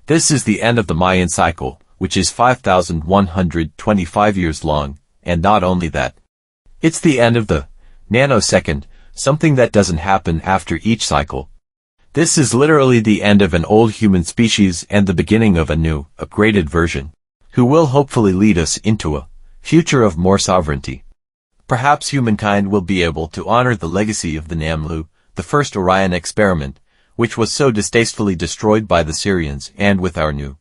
This is the end of the Mayan cycle, which is 5,125 years long, and not only that. It's the end of the nano-second, something that doesn't happen after each cycle. This is literally the end of an old human species and the beginning of a new, upgraded version, who will hopefully lead us into a future of more sovereignty. Perhaps humankind will be able to honor the legacy of the Namlu, the first Orion experiment, which was so distastefully destroyed by the Syrians, and with our new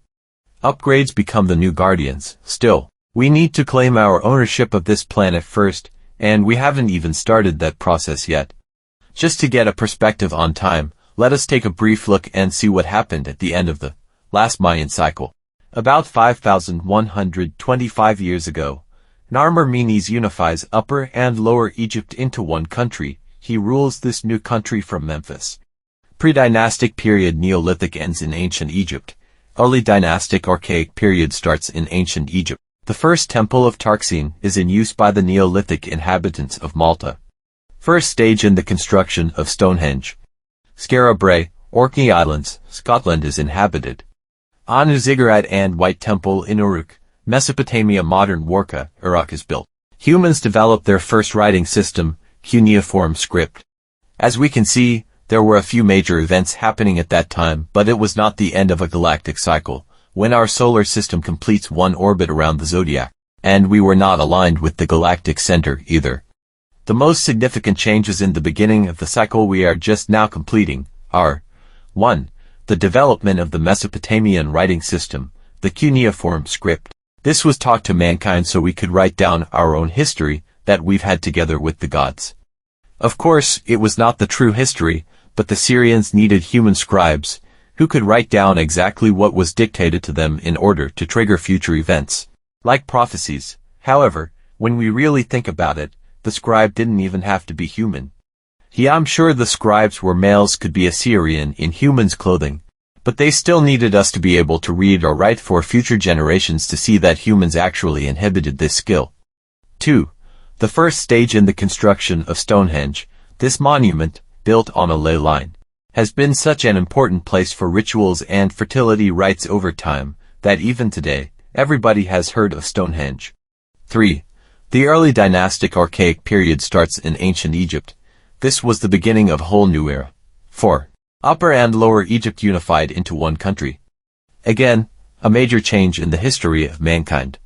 upgrades become the new guardians. Still, we need to claim our ownership of this planet first, and we haven't even started that process yet. Just to get a perspective on time, let us take a brief look and see what happened at the end of the last Mayan cycle. About 5,125 years ago, Narmer-Menes unifies Upper and Lower Egypt into one country. He rules this new country from Memphis. Pre-dynastic period Neolithic ends in ancient Egypt. Early dynastic Archaic period starts in ancient Egypt. The first temple of Tarxene is in use by the Neolithic inhabitants of Malta. First stage in the construction of Stonehenge. Skara Brae, Orkney Islands, Scotland is inhabited. Anu Ziggurat and White Temple in Uruk, Mesopotamia. Modern Warka, Iraq is built. Humans developed their first writing system, cuneiform script. As we can see, there were a few major events happening at that time, but it was not the end of a galactic cycle, when our solar system completes one orbit around the zodiac, and we were not aligned with the Galactic Center either. The most significant changes in the beginning of the cycle we are just now completing are 1. The development of the Mesopotamian writing system, the cuneiform script. This was taught to mankind so we could write down our own history that we've had together with the gods. Of course, it was not the true history, but the Syrians needed human scribes, who could write down exactly what was dictated to them in order to trigger future events, like prophecies. However, when we really think about it, the scribe didn't even have to be human. I'm sure the scribes were males, could be Assyrian in humans' clothing, but they still needed us to be able to read or write for future generations to see that humans actually inhibited this skill. 2. The first stage in the construction of Stonehenge. This monument, built on a ley line, has been such an important place for rituals and fertility rites over time, that even today, everybody has heard of Stonehenge. 3. The early dynastic Archaic period starts in ancient Egypt. This was the beginning of a whole new era. 4. Upper and Lower Egypt unified into one country. Again, a major change in the history of mankind.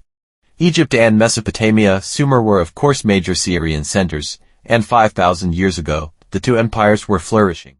Egypt and Mesopotamia, Sumer were of course major Syrian centers, and 5,000 years ago, the two empires were flourishing.